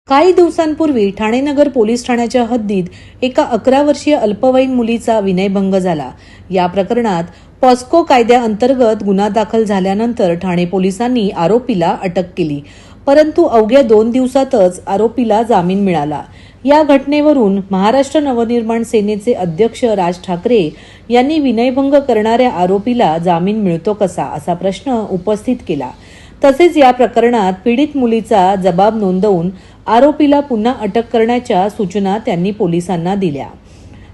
काही दिवसांपूर्वी ठाणे नगर पोलीस ठाण्याच्या हद्दीत एका 11 वर्षीय अल्पवयीन मुलीचा विनयभंग झाला। या प्रकरणात पॉस्को कायद्याअंतर्गत गुन्हा दाखल झाल्यानंतर ठाणे पोलिसांनी आरोपीला अटक केली, परंतु अवघ्या 2 दिवसातच आरोपीला जामीन मिळाला। या घटनेवरून महाराष्ट्र नवनिर्माण सेनेचे अध्यक्ष राज ठाकरे यांनी विनयभंग करणाऱ्या आरोपीला जामीन मिळतो कसा असा प्रश्न उपस्थित केला। तसेच या प्रकरणात पीडित मुलीचा जबाब नोंदवून आरोपीला पुन्हा अटक करण्याच्या सूचना त्यांनी पोलिसांना दिल्या।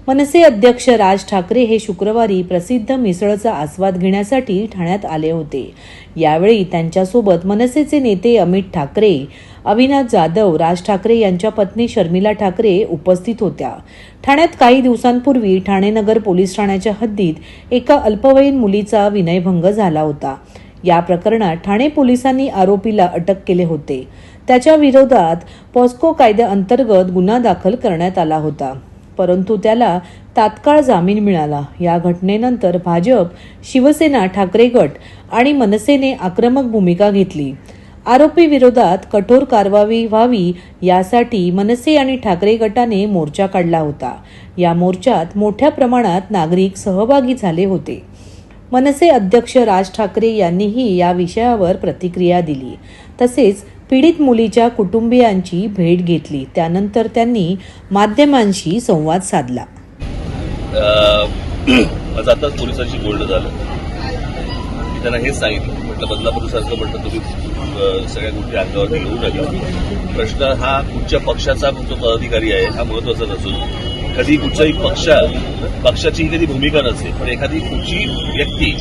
मनसे अध्यक्ष राज ठाकरे हे शुक्रवारी प्रसिद्ध मिसळचा आस्वाद घेण्यासाठी ठाण्यात आले होते। यावेळी त्यांच्यासोबत मनसेचे नेते अमित ठाकरे, अविनाश जाधव, राज ठाकरे यांच्या पत्नी शर्मिला ठाकरे उपस्थित होत्या। ठाण्यात काही दिवसांपूर्वी ठाणे नगर पोलीस ठाण्याच्या हद्दीत एका अल्पवयीन मुलीचा विनयभंग झाला होता। या प्रकरणात ठाणे पोलिसांनी आरोपीला अटक केले होते। त्याच्या विरोधात पॉस्को कायद्याअंतर्गत गुन्हा दाखल करण्यात आला होता, परंतु त्याला तात्काळ जामीन मिळाला। या घटनेनंतर भाजप, शिवसेना, ठाकरे गट आणि मनसेने आक्रमक भूमिका घेतली। आरोपी विरोधात कठोर कारवाई व्हावी यासाठी मनसे आणि ठाकरे गटाने मोर्चा काढला होता। या मोर्चात मोठ्या प्रमाणात नागरिक सहभागी झाले होते। मनसे अध्यक्ष राज ठाकरे यांनीही या विषयावर प्रतिक्रिया दिली। तसेच पीडित मुलीच्या कुटुंबियांची भेट घेतली। त्यानंतर त्यांनी माध्यमांशी संवाद साधला। माझं आताच पोलिसांशी बोलणं झालं। मी त्यांना हेच सांगितलं, म्हटलं बदलापूरसारखं म्हटलं तुम्ही सगळ्या गोष्टी अंगावर घेऊ नका। प्रश्न हा कुठच्या पक्षाचा जो पदाधिकारी आहे हा महत्वाचा नसून कधी कुठच्याही पक्षाची कधी भूमिका नसते, पण एखादी कुठची व्यक्ती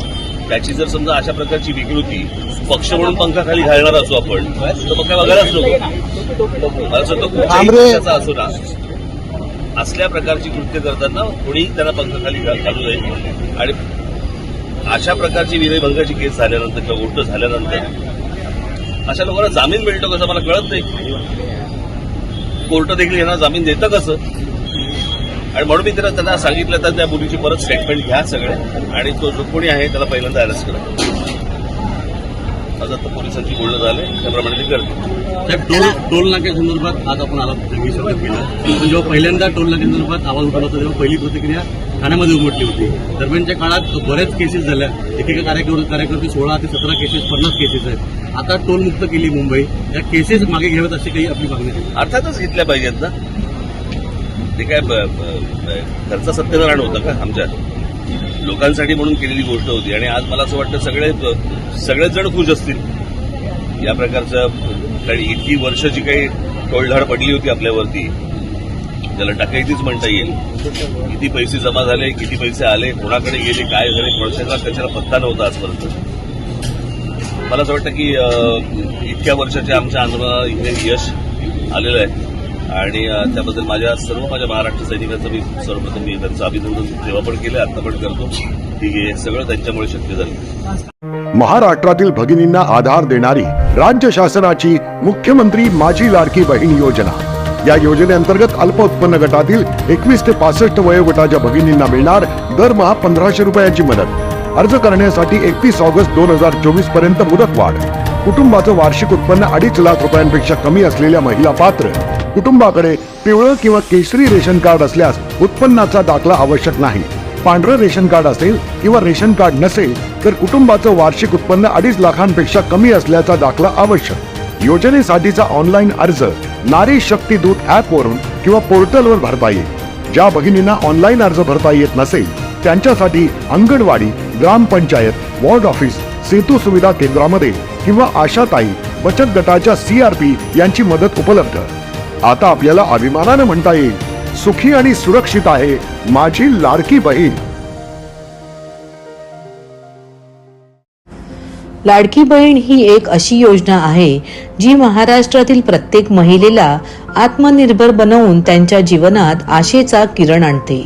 त्याची जर समजा अशा प्रकारची विकृती पक्ष म्हणून पंखाखाली घालणार असू आपण, तर मग काय बघायलाच नको। मला असं कुठल्याही पक्षाचा असो ना, असल्या प्रकारची कृत्य करताना कोणी त्यांना पंखाखाली घालू नये। आणि अशा प्रकारची विनयभंगाची केस झाल्यानंतर किंवा गोष्ट झाल्यानंतर अशा लोकांना जामीन मिळतो कसं मला कळत नाही। कोर्ट देखील यांना जामीन देतं कसं? आणि म्हणून मी त्यांना सांगितलं तर त्या मुलीची परत स्टेटमेंट घ्या सगळे, आणि तो जो कोणी आहे त्याला पहिल्यांदा अरेस्ट करा। आज आता पोलिसांची बोलणं झाले त्याप्रमाणे ते करते। टोल नाक्यासंदर्भात आज आपण आला पण जेव्हा पहिल्यांदा टोल नाक्यासंदर्भात आवाज उठवला होता तेव्हा पहिली प्रतिक्रिया ठाण्यामध्ये उमटली होती। दरम्यानच्या काळात बऱ्याच केसेस झाल्या, एकेका कार्यकर्ते 16 ते 17 केसेस 50 केसेस आहेत। आता टोल मुक्त केली मुंबई, या केसेस मागे घ्याव्यात अशी काही आपली मागणी आहे? अर्थातच घेतल्या पाहिजेत ना। ते काय घरचं सत्यनारायण होतं का? आमच्या लोकांसाठी म्हणून केलेली गोष्ट होती। आणि आज मला असं वाटतं सगळेच जण खुश असतील या प्रकारचं, कारण इतकी वर्ष जी काही टोळधाड पडली होती आपल्यावरती, त्याला डकैतीच म्हणता येईल। किती पैसे जमा झाले, किती पैसे आले, कोणाकडे गेले, काय झाले, कोणाचा कशाला पत्ता नव्हता आजपर्यंत। मला असं वाटतं की इतक्या वर्षाच्या आमच्या आंदोलनाला इथे यश आलेलं आहे, आणि त्याबद्दल माझ्या महाराष्ट्र सैनिकांचं मी सर्वप्रथम त्यांचं अभिनंदन तेव्हा पण केलं, आता पण करतो की हे सगळं त्यांच्यामुळे शक्य झालं। महाराष्ट्रातील भगिनींना आधार देणारी राज्य शासनाची मुख्यमंत्री माझी लाडकी बहीण योजना। या योजनेअंतर्गत अल्प उत्पन्न गटातील 21 ते 65 वयोगटाच्या भगिनींना मिळणार दरमहा 1500 रुपयाची मदत। अर्ज करण्यासाठी 31 ऑगस्ट 2024 पर्यंत मुदतवाढ। कुटुंबाचं वार्षिक उत्पन्न 2.5 लाख रुपयांपेक्षा कमी असलेल्या महिला पात्र। कुटुंबाकडे पिवळं किंवा केशरी रेशन कार्ड असल्यास उत्पन्नाचा दाखला आवश्यक नाही। पांढरं रेशन कार्ड असेल किंवा रेशन कार्ड नसेल तर कुटुंबाचं वार्षिक उत्पन्न 2.5 लाखांपेक्षा कमी असल्याचा दाखला आवश्यक। योजनेसाठीचा ऑनलाईन अर्ज नारी शक्ती दूत ॲपवरून किंवा पोर्टलवर भरता येईल। ज्या भगिनींना ऑनलाईन अर्ज भरता येत नसेल त्यांच्यासाठी अंगणवाडी, ग्रामपंचायत, वॉर्ड ऑफिस, सेतू सुविधा केंद्रामध्ये किंवा आशाताई बचत गटाच्या CRP यांची मदत उपलब्ध। आता आपल्याला अभिमानाने म्हणता येईल, सुखी आणि सुरक्षित आहे माझी लाडकी बहीण। लाडकी बहीण ही एक अशी योजना आहे जी महाराष्ट्रातील प्रत्येक महिलेला आत्मनिर्भर बनवून त्यांच्या जीवनात आशेचा किरण आणते।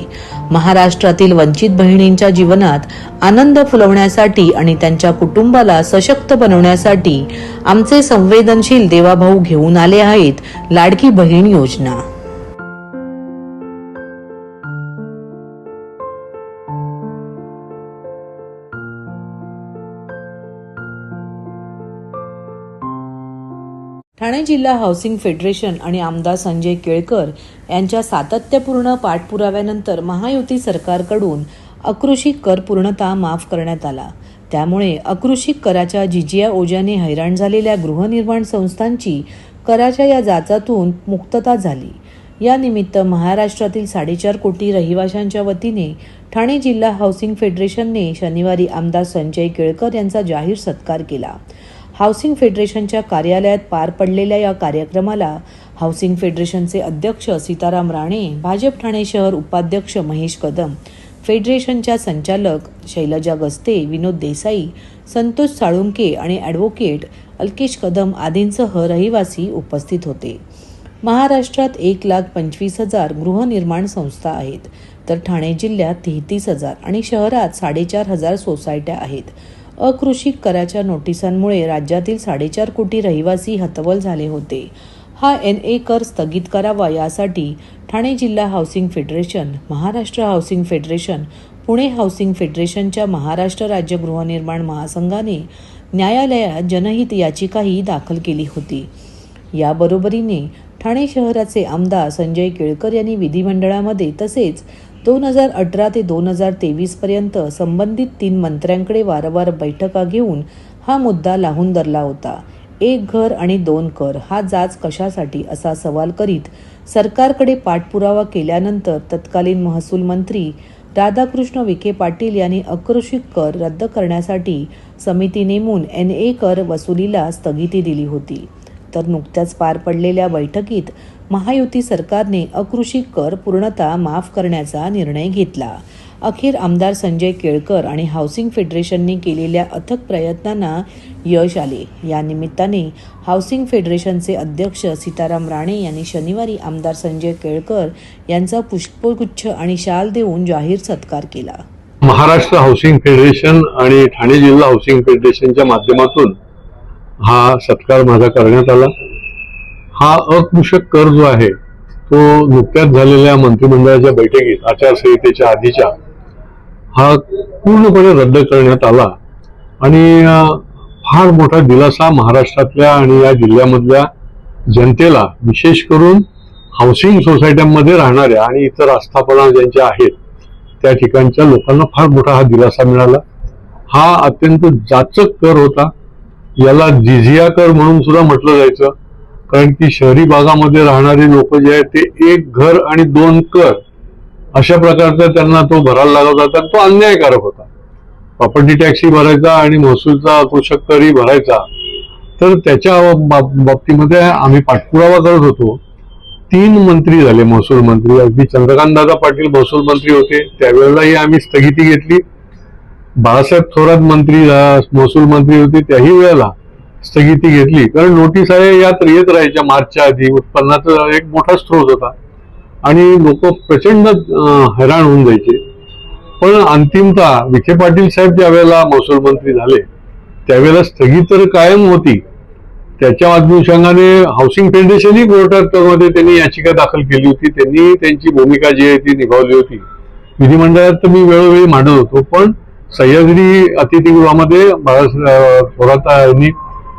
महाराष्ट्रातील वंचित बहिणींच्या जीवनात आनंद फुलवण्यासाठी आणि त्यांच्या कुटुंबाला सशक्त बनवण्यासाठी आमचे संवेदनशील देवाभाऊ घेऊन आले आहेत लाडकी बहीण योजना। ठाणे जिल्हा हाऊसिंग फेडरेशन आणि आमदार संजय केळकर यांच्या सातत्यपूर्ण पाठपुराव्यानंतर महायुती सरकारकडून अकृषिक कर पूर्णतः माफ करण्यात आला. त्यामुळे अकृषिक कराच्या जिजिया ओझ्याने हैराण झालेल्या गृहनिर्माण संस्थांची कराच्या या जाचातून मुक्तता झाली. या निमित्त महाराष्ट्रातील 4.5 कोटी रहिवाशांच्या वतीने ठाणे जिल्हा हाऊसिंग फेडरेशनने शनिवारी आमदार संजय केळकर यांचा जाहीर सत्कार केला. हाऊसिंग फेडरेशनच्या कार्यालयात पार पडलेल्या या कार्यक्रमाला हाऊसिंग फेडरेशनचे अध्यक्ष सीताराम राणे, भाजप ठाणे शहर उपाध्यक्ष महेश कदम, फेडरेशनच्या संचालक शैलजा गस्ते, विनोद देसाई, संतोष साळुंके आणि ॲडव्होकेट अल्केश कदम आदींसह रहिवासी उपस्थित होते. महाराष्ट्रात 1,25,000 गृहनिर्माण संस्था आहेत, तर ठाणे जिल्ह्यात 33,000 आणि शहरात 4,500 सोसायट्या आहेत. अकृषिक कराच्या नोटिसांमुळे राज्यातील 4.5 कोटी रहिवासी हतबल झाले होते. हा NA कर स्थगित करावा यासाठी ठाणे जिल्हा housing federation, Maharashtra housing federation, Pune housing फेडरेशनच्या महाराष्ट्र राज्य गृहनिर्माण महासंघाने न्यायालयात जनहित याचिकाही दाखल केली होती. याबरोबरीने ठाणे शहराचे आमदार संजय केळकर यांनी विधिमंडळामध्ये तसेच 2018 ते 2023 पर्यंत संबंधित 3 मंत्र्यांकडे वारंवार बैठका घेऊन हा मुद्दा लावून धरला होता. 1 घर आणि 2 कर हा जाच कशासाठी असा सवाल करीत सरकारकडे पाठपुरावा केल्यानंतर तत्कालीन महसूल मंत्री राधाकृष्ण विखे पाटील यांनी अकृषिक कर रद्द करण्यासाठी समिती नेमून NA कर वसुलीला स्थगिती दिली होती. तर नुकत्याच पार पडलेल्या बैठकीत महायुती सरकारने अकृषिक कर पूर्णतः माफ करण्याचा निर्णय घेतला. अखेर आमदार संजय केळकर आणि हाऊसिंग फेडरेशनने केलेल्या अथक प्रयत्नांना यश आले. या निमित्ताने हाऊसिंग फेडरेशनचे अध्यक्ष सीताराम राणे यांनी शनिवारी आमदार संजय केळकर यांचा पुष्पगुच्छ आणि शाल देऊन जाहीर सत्कार केला. महाराष्ट्र हाऊसिंग फेडरेशन आणि ठाणे जिल्हा हाऊसिंग फेडरेशनच्या माध्यमातून हा सत्कार माझा करण्यात आला. हा अकृषक कर जो आहे तो नुकत्याच झालेल्या मंत्रिमंडळाच्या बैठकीत आचारसंहितेच्या आधीच्या हा पूर्णपणे रद्द करण्यात आला आणि फार मोठा दिलासा महाराष्ट्रातल्या आणि या जिल्ह्यामधल्या जनतेला, विशेष करून हाऊसिंग सोसायट्यांमध्ये राहणाऱ्या आणि इतर आस्थापना ज्यांच्या आहेत त्या ठिकाणच्या लोकांना फार मोठा हा दिलासा मिळाला. हा अत्यंत जाचक कर होता. याला जिजिया कर म्हणून सुद्धा म्हटलं जायचं, कारण की शहरी भागामध्ये राहणारे लोक जे आहेत ते 1 घर आणि 2 कर अशा प्रकारचा त्यांना तो भरायला लागत होता. तो अन्यायकारक होता. प्रॉपर्टी टॅक्सही भरायचा आणि महसूलचा अकृषक करही भरायचा. तर त्याच्या बाबतीमध्ये आम्ही पाठपुरावा करत होतो. 3 मंत्री झाले महसूल मंत्री. अगदी चंद्रकांतदादा पाटील महसूल मंत्री होते त्यावेळेलाही आम्ही स्थगिती घेतली. बाळासाहेब थोरात मंत्री महसूल मंत्री होते त्याही वेळेला स्थगिती घेतली, कारण नोटीस आहे यात येत राहायच्या मार्चच्या आधी. उत्पन्नाचा एक मोठा स्रोत होता आणि लोक प्रचंड हैराण होऊन जायचे. पण अंतिमतः विखे पाटील साहेब ज्या वेळेला महसूल मंत्री झाले त्यावेळेला स्थगित तर कायम होती. त्याच्या अनुषंगाने हाऊसिंग फेडरेशनही कोर्टामध्ये त्यांनी याचिका दाखल केली होती. त्यांनी त्यांची भूमिका जी आहे ती निभावली होती. विधिमंडळात तर मी वेळोवेळी मांडत होतो, पण सह्याद्री अतिथीगृहामध्ये बाळासाहेब थोरात यांनी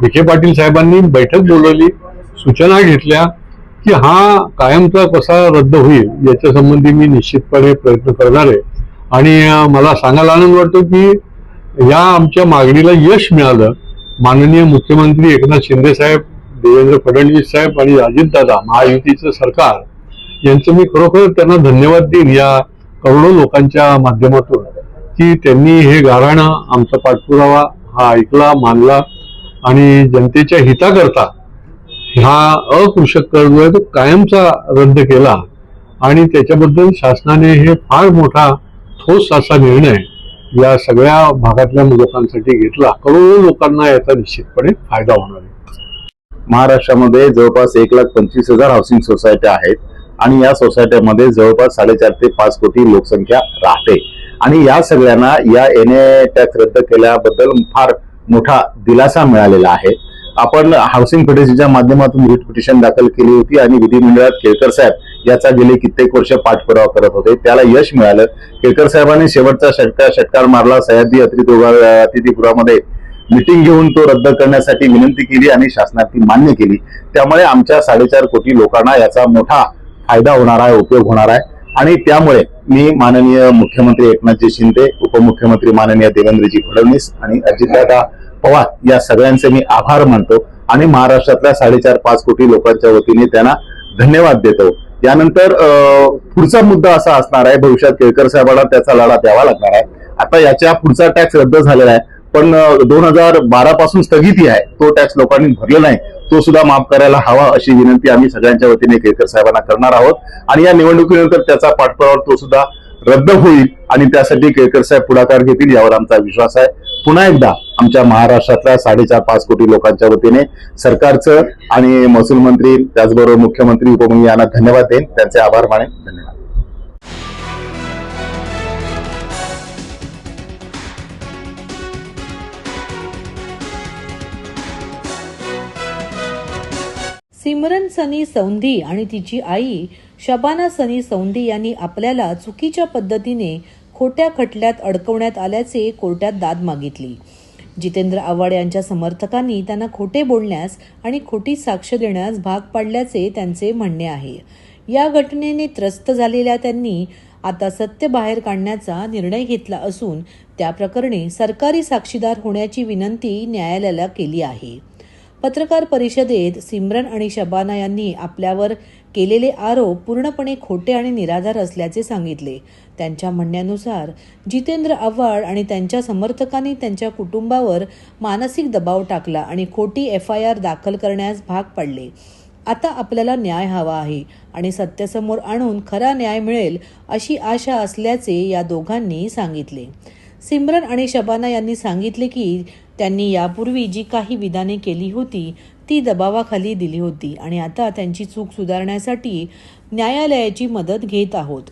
विखे पाटील साहेबांनी बैठक बोलवली, सूचना घेतल्या की हा कायमचा कसा रद्द होईल याच्या संबंधी मी निश्चितपणे प्रयत्न करणार आहे. आणि मला सांगायला आनंद वाटतो की या आमच्या मागणीला यश मिळालं. माननीय मुख्यमंत्री एकनाथ शिंदे साहेब, देवेंद्र फडणवीस साहेब आणि अजितदादा महायुतीचं सरकार यांचं मी खरोखर त्यांना धन्यवाद देईन या करोडो लोकांच्या माध्यमातून की त्यांनी हे गाऱ्हाणं आमचा पाठपुरावा हा ऐकला, मानला आणि जनतेच्या हिताकरता हा अकृषक कर जो आहे तो कायमचा रद्द केला. आणि त्याच्याबद्दल शासनाने हे फार मोठा ठोस असा निर्णय या सगळ्या भागातल्या लोकांसाठी घेतला. करोडो लोकांना याचा निश्चितपणे फायदा होणार आहे. महाराष्ट्रामध्ये जवळपास 1,25,000 हाऊसिंग सोसायट्या आहेत आणि या सोसायट्यामध्ये जवळपास 4.5 ते 5 कोटी लोकसंख्या राहते. आणि या सगळ्यांना या NA टॅक्स रद्द केल्याबद्दल फार मोठा दिलासा मिळालेला आहे. आपण हाऊसिंग फेडरेशनच्या माध्यमातून रिट पिटिशन दाखल केली होती आणि विधिमंडळात केळकर साहेब याचा गेले कित्येक वर्ष पाठपुरावा करत होते. त्याला यश मिळालं. केळकर साहेबांनी शेवटचा षटकार मारला. सह्याद्री अतिथीगृहामध्ये मिटिंग घेऊन तो रद्द करण्यासाठी विनंती केली आणि शासनाने ती मान्य केली. त्यामुळे आमच्या 4.5 कोटी लोकांना याचा मोठा फायदा होणार आहे, उपयोग होणार आहे. आणि त्यामुळे मी माननीय मुख्यमंत्री एकनाथजी शिंदे, उपमुख्यमंत्री माननीय देवेंद्रजी फडणवीस आणि अजितदादा पवार या सगळ्यांचे मी आभार मानतो आणि महाराष्ट्रातल्या 4.5-5 कोटी लोकांच्या वतीने त्यांना धन्यवाद देतो. यानंतर पुढचा मुद्दा असा असणार आहे, भविष्यात केळकर साहेबांना त्याचा लढा द्यावा लागणार आहे. आता याच्या पुढचा टॅक्स रद्द झालेला आहे, पण 2012 पासून स्थगिती आहे, तो टॅक्स लोकांनी भरलेला नाही, तो सुद्धा माफ करायला हवा अशी विनंती आम्ही सगळ्यांच्या वतीने केळकर साहेबांना करणार आहोत. आणि या निवडणुकीनंतर त्याचा पाठपुरावा तो सुद्धा रद्द होईल आणि त्यासाठी केळकर साहेब पुढाकार घेतील यावर आमचा विश्वास आहे. पुन्हा एकदा आमच्या महाराष्ट्रातल्या 4.5-5 कोटी लोकांच्या वतीने सरकारचं आणि महसूल मंत्री त्याचबरोबर मुख्यमंत्री उपमुख्यमंत्री यांना धन्यवाद देईन, त्यांचे आभार मानेन. धन्यवाद. सिमरन सनी सौंधी आणि तिची आई शबाना सनी सौंधी यांनी आपल्याला चुकीच्या पद्धतीने खोट्या खटल्यात अडकवण्यात आल्याचे कोर्टात दाद मागितली. जितेंद्र आव्हाड यांच्या समर्थकांनी त्यांना खोटे बोलण्यास आणि खोटी साक्ष देण्यास भाग पाडल्याचे त्यांचे म्हणणे आहे. या घटनेने त्रस्त झालेल्या त्यांनी आता सत्य बाहेर काढण्याचा निर्णय घेतला असून त्या प्रकरणी सरकारी साक्षीदार होण्याची विनंती न्यायालयाला केली आहे. पत्रकार परिषदेत सिमरन आणि शबाना यांनी आपल्यावर केलेले आरोप पूर्णपणे खोटे आणि निराधार असल्याचे सांगितले. त्यांच्या म्हणण्यानुसार जितेंद्र आव्हाड आणि त्यांच्या समर्थकांनी त्यांच्या कुटुंबावर मानसिक दबाव टाकला आणि खोटी FIR दाखल करण्यास भाग पाडले. आता आपल्याला न्याय हवा आहे आणि सत्यासमोर आणून खरा न्याय मिळेल अशी आशा असल्याचे या दोघांनी सांगितले. सिमरन आणि शबाना यांनी सांगितले की त्यांनी यापूर्वी जी काही विधाने केली होती ती दबावाखाली दिली होती आणि आता त्यांची चूक सुधारण्यासाठी न्यायालयाची मदत घेत आहोत.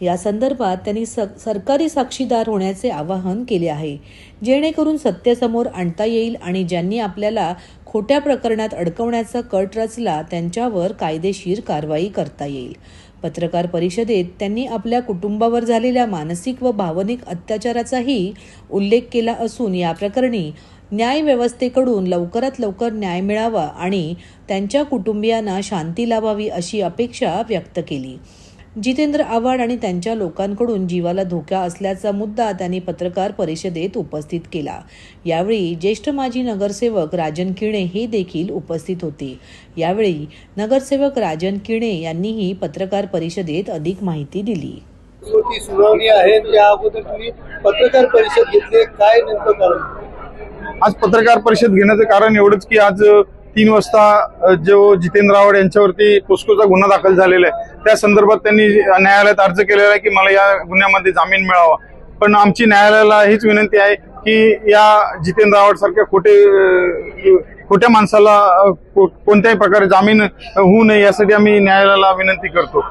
या संदर्भात त्यांनी सरकारी साक्षीदार होण्याचे आवाहन केले आहे, जेणेकरून सत्यासमोर आणता येईल आणि ज्यांनी आपल्याला खोट्या प्रकरणात अडकवण्याचा कट रचला त्यांच्यावर कायदेशीर कारवाई करता येईल. पत्रकार परिषदेत त्यांनी आपल्या कुटुंबावर झालेल्या मानसिक व भावनिक अत्याचाराचाही उल्लेख केला असून या प्रकरणी न्याय व्यवस्थेकडून लवकरात लवकर न्याय मिळावा आणि त्यांच्या कुटुंबियांना शांती लाभावी अशी अपेक्षा व्यक्त केली. जितेंद्र आव्हाड आणि त्यांच्या लोकांकडून जीवाला धोका असल्याचा मुद्दा त्यांनी पत्रकार परिषदेत उपस्थित केला. यावेळी ज्येष्ठ माजी नगरसेवक राजन किणे हे देखील उपस्थित होते. यावेळी नगरसेवक राजन किणे यांनीही पत्रकार परिषदेत अधिक माहिती दिली. सुनावणी आहे, त्या अगोदर तुम्ही पत्रकार परिषद घेतली, काय नेमकं कारण? आज पत्रकार परिषद घेण्याचं कारण एवढंच की आज 3 वाजता जो जितेंद्र आव्हाड यांच्यावरती पोस्कोचा गुन्हा दाखल झालेला आहे त्या संदर्भात त्यांनी न्यायालयात अर्ज केलेला आहे की मला या गुन्ह्यामध्ये जामीन मिळावा. पण आमची न्यायालयाला हीच विनंती आहे की या जितेंद्र आव्हाड सारख्या खोट्या माणसाला कोणत्याही प्रकारे जामीन होऊ नये यासाठी आम्ही न्यायालयाला विनंती करतो.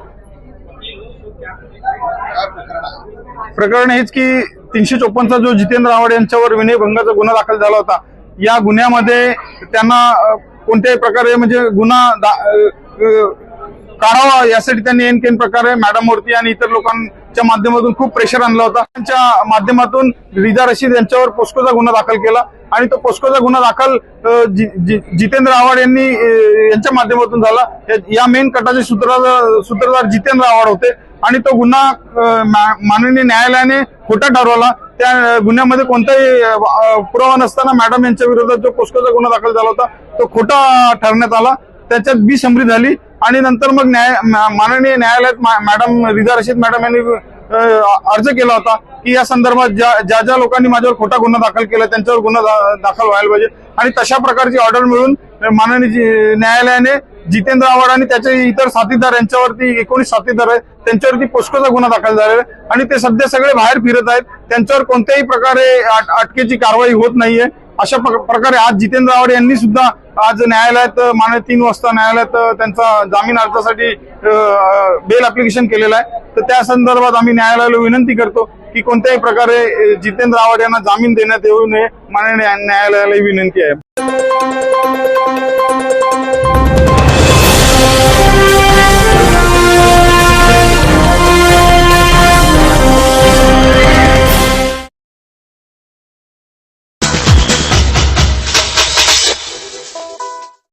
प्रकरण हेच की 354चा जो जितेंद्र आव्हाड यांच्यावर विनयभंगाचा गुन्हा दाखल झाला होता, या गुन्ह्यामध्ये त्यांना कोणत्याही प्रकारे म्हणजे गुन्हा काढावा यासाठी त्यांनी एन प्रकारे मॅडमवरती आणि इतर लोकांच्या माध्यमातून खूप प्रेशर आणला होता. त्यांच्या माध्यमातून रिजा रशीद यांच्यावर पोस्कोचा गुन्हा दाखल केला आणि तो पोस्कोचा गुन्हा दाखल जितेंद्र आव्हाड यांच्या माध्यमातून झाला. या मेन कटाचे सूत्रधार जितेंद्र आव्हाड होते आणि तो गुन्हा माननीय न्यायालयाने खोटा ठरवला. त्या गुन्ह्यामध्ये कोणताही पुरावा नसताना मॅडम यांच्या विरोधात जो पोस्कोचा गुन्हा दाखल झाला होता तो खोटा ठरवण्यात आला. त्याच्यात बिसंमरी झाली आणि नंतर मग माननीय न्यायालयात मॅडम रिजा रशीद मॅडम यांनी अर्ज केला होता की या संदर्भात ज्या लोकांनी माझ्यावर खोटा गुन्हा दाखल केला त्यांच्यावर गुन्हा दाखल व्हायला पाहिजे. आणि तशा प्रकारची ऑर्डर मिळून माननीय न्यायालयाने जितेंद्र आव्हाड आणि त्याचे इतर साथीदार यांच्यावरती 19 साथीदार आहेत त्यांच्यावरती पोस्कोचा गुन्हा दाखल झालेला आहे आणि ते सध्या सगळे बाहेर फिरत आहेत. त्यांच्यावर कोणत्याही प्रकारे अटकेची कारवाई होत नाहीये. अशा प्रकारे आज जितेंद्र आव्हाड यांनी सुद्धा आज न्यायालयात 3 वाजता न्यायालयात त्यांचा जामीन अर्जासाठी बेल ऍप्लिकेशन केलेला आहे. तर त्या संदर्भात आम्ही न्यायालयाला विनंती करतो की कोणत्याही प्रकारे जितेंद्र आव्हाड यांना जामीन देण्यात येऊ नये. माननीय न्यायालयाला विनंती आहे.